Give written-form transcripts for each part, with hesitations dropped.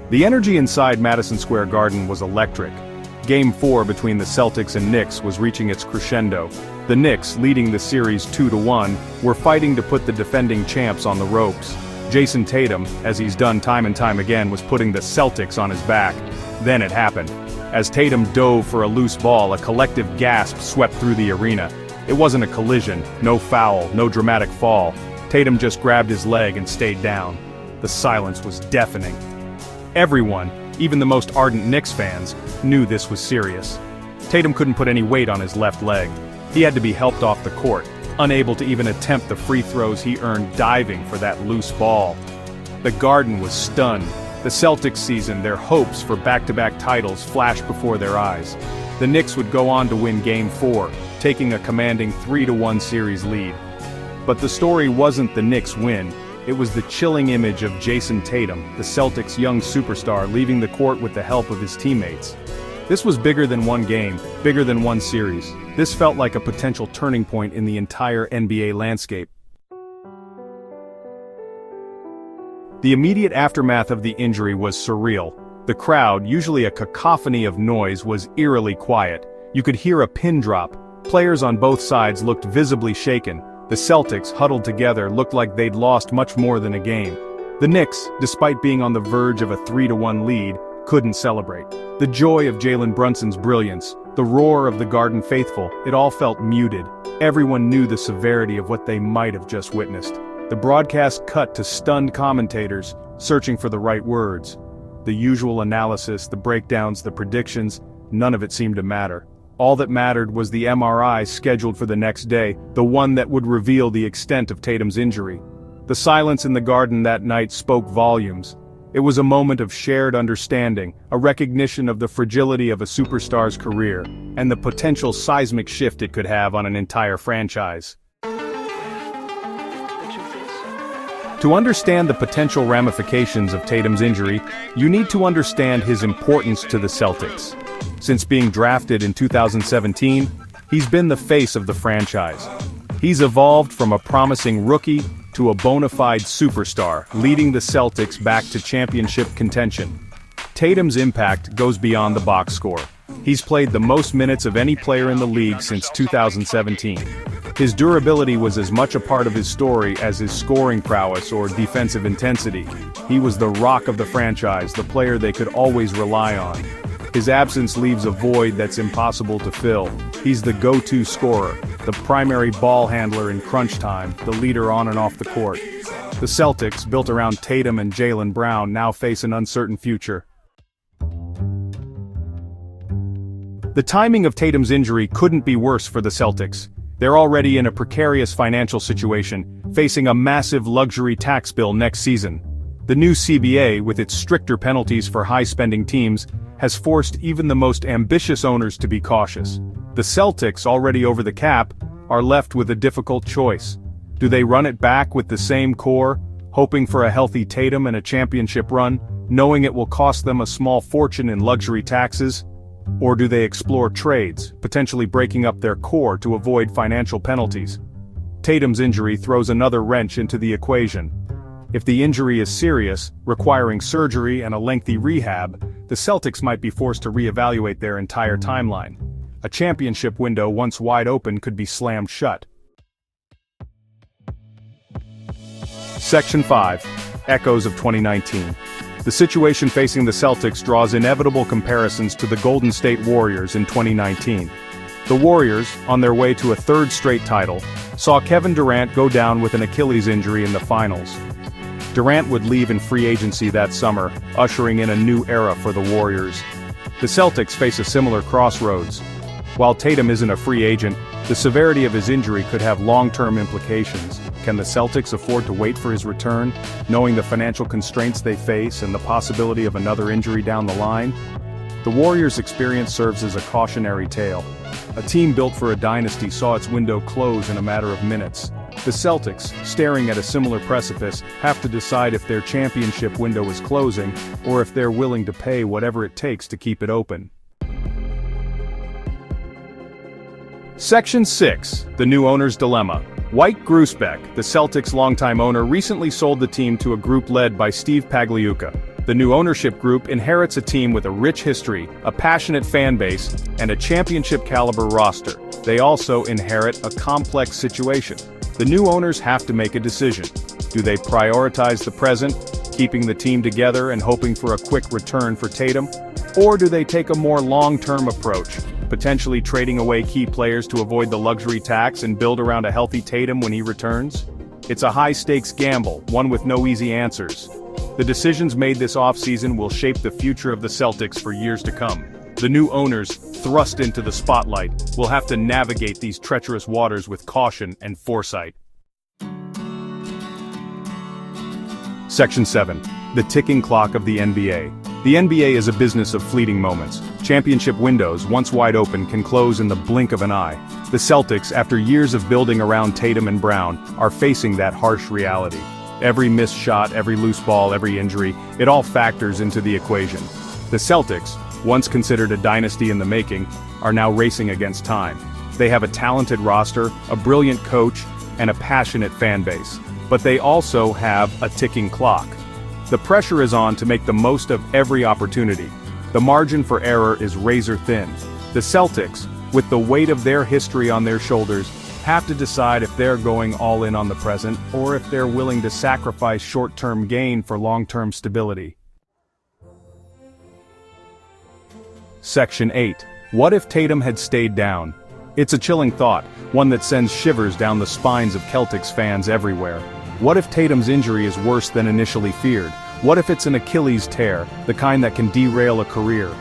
The energy inside Madison Square Garden was electric. Game 4 between the Celtics and Knicks was reaching its crescendo. The Knicks, leading the series 2-1, were fighting to put the defending champs on the ropes. Jayson Tatum, as he's done time and time again, was putting the Celtics on his back. Then it happened. As Tatum dove for a loose ball, a collective gasp swept through the arena. It wasn't a collision, no foul, no dramatic fall. Tatum just grabbed his leg and stayed down. The silence was deafening. Everyone, even the most ardent Knicks fans, knew this was serious. Tatum couldn't put any weight on his left leg. He had to be helped off the court, unable to even attempt the free throws he earned diving for that loose ball. The Garden was stunned. The Celtics season, their hopes for back-to-back titles flashed before their eyes. The Knicks would go on to win Game 4, taking a commanding 3-1 series lead. But the story wasn't the Knicks' win. It was the chilling image of Jayson Tatum, the Celtics' young superstar, leaving the court with the help of his teammates. This was bigger than one game, bigger than one series. This felt like a potential turning point in the entire NBA landscape. The immediate aftermath of the injury was surreal. The crowd, usually a cacophony of noise, was eerily quiet. You could hear a pin drop. Players on both sides looked visibly shaken. The Celtics, huddled together, looked like they'd lost much more than a game. The Knicks, despite being on the verge of a 3-1 lead, couldn't celebrate. The joy of Jalen Brunson's brilliance, the roar of the Garden faithful, it all felt muted. Everyone knew the severity of what they might have just witnessed. The broadcast cut to stunned commentators, searching for the right words. The usual analysis, the breakdowns, the predictions, none of it seemed to matter. All that mattered was the MRI scheduled for the next day, the one that would reveal the extent of Tatum's injury. The silence in the Garden that night spoke volumes. It was a moment of shared understanding, a recognition of the fragility of a superstar's career, and the potential seismic shift it could have on an entire franchise. To understand the potential ramifications of Tatum's injury, you need to understand his importance to the Celtics. Since being drafted in 2017, he's been the face of the franchise. He's evolved from a promising rookie to a bona fide superstar, leading the Celtics back to championship contention. Tatum's impact goes beyond the box score. He's played the most minutes of any player in the league since 2017. His durability was as much a part of his story as his scoring prowess or defensive intensity. He was the rock of the franchise, the player they could always rely on. His absence leaves a void that's impossible to fill. He's the go-to scorer, the primary ball handler in crunch time, the leader on and off the court. The Celtics, built around Tatum and Jaylen Brown, now face an uncertain future. The timing of Tatum's injury couldn't be worse for the Celtics. They're already in a precarious financial situation, facing a massive luxury tax bill next season. The new CBA, with its stricter penalties for high-spending teams, has forced even the most ambitious owners to be cautious. The Celtics, already over the cap, are left with a difficult choice. Do they run it back with the same core, hoping for a healthy Tatum and a championship run, knowing it will cost them a small fortune in luxury taxes? Or do they explore trades, potentially breaking up their core to avoid financial penalties? Tatum's injury throws another wrench into the equation. If the injury is serious, requiring surgery and a lengthy rehab, the Celtics might be forced to reevaluate their entire timeline. A championship window once wide open could be slammed shut. Section 5. Echoes of 2019. The situation facing the Celtics draws inevitable comparisons to the Golden State Warriors in 2019. The Warriors, on their way to a third straight title, saw Kevin Durant go down with an Achilles injury in the finals. Durant would leave in free agency that summer, ushering in a new era for the Warriors. The Celtics face a similar crossroads. While Tatum isn't a free agent, the severity of his injury could have long-term implications. Can the Celtics afford to wait for his return, knowing the financial constraints they face and the possibility of another injury down the line? The Warriors' experience serves as a cautionary tale. A team built for a dynasty saw its window close in a matter of minutes. The Celtics, staring at a similar precipice, have to decide if their championship window is closing, or if they're willing to pay whatever it takes to keep it open. Section 6. The New Owner's Dilemma. White Grousbeck, the Celtics' longtime owner, recently sold the team to a group led by Steve Pagliuca. The new ownership group inherits a team with a rich history, a passionate fan base, and a championship-caliber roster. They also inherit a complex situation. The new owners have to make a decision. Do they prioritize the present, keeping the team together and hoping for a quick return for Tatum? Or do they take a more long-term approach, potentially trading away key players to avoid the luxury tax and build around a healthy Tatum when he returns? It's a high-stakes gamble, one with no easy answers. The decisions made this offseason will shape the future of the Celtics for years to come. The new owners, thrust into the spotlight, will have to navigate these treacherous waters with caution and foresight. Section 7. The ticking clock of the NBA. The NBA is a business of fleeting moments. Championship windows, once wide open, can close in the blink of an eye. The Celtics, after years of building around Tatum and Brown, are facing that harsh reality. Every missed shot, every loose ball, every injury, it all factors into the equation. The Celtics, once considered a dynasty in the making, are now racing against time. They have a talented roster, a brilliant coach, and a passionate fan base. But they also have a ticking clock. The pressure is on to make the most of every opportunity. The margin for error is razor thin. The Celtics, with the weight of their history on their shoulders, have to decide if they're going all in on the present or if they're willing to sacrifice short-term gain for long-term stability. Section 8. What if Tatum had stayed down? It's a chilling thought, one that sends shivers down the spines of Celtics fans everywhere. What if Tatum's injury is worse than initially feared? What if it's an Achilles tear, the kind that can derail a career?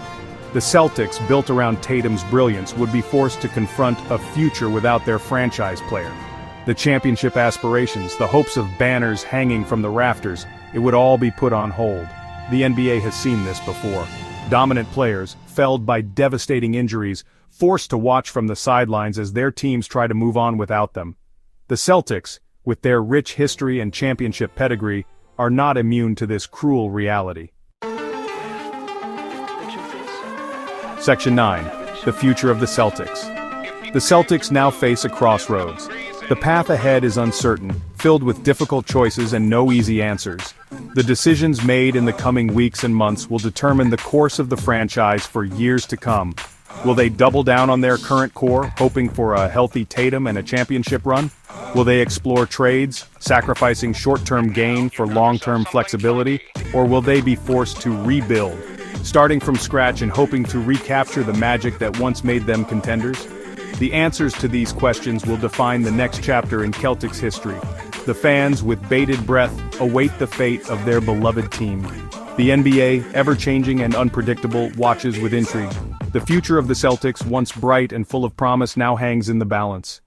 The Celtics, built around Tatum's brilliance, would be forced to confront a future without their franchise player. The championship aspirations, the hopes of banners hanging from the rafters, it would all be put on hold. The NBA has seen this before. Dominant players, felled by devastating injuries, forced to watch from the sidelines as their teams try to move on without them. The Celtics, with their rich history and championship pedigree, are not immune to this cruel reality. Section 9. The future of the Celtics. The Celtics now face a crossroads. The path ahead is uncertain, filled with difficult choices and no easy answers. The decisions made in the coming weeks and months will determine the course of the franchise for years to come. Will they double down on their current core, hoping for a healthy Tatum and a championship run? Will they explore trades, sacrificing short-term gain for long-term flexibility? Or will they be forced to rebuild, starting from scratch and hoping to recapture the magic that once made them contenders? The answers to these questions will define the next chapter in Celtics history. The fans, with bated breath, await the fate of their beloved team. The NBA, ever-changing and unpredictable, watches with intrigue. The future of the Celtics, once bright and full of promise, now hangs in the balance.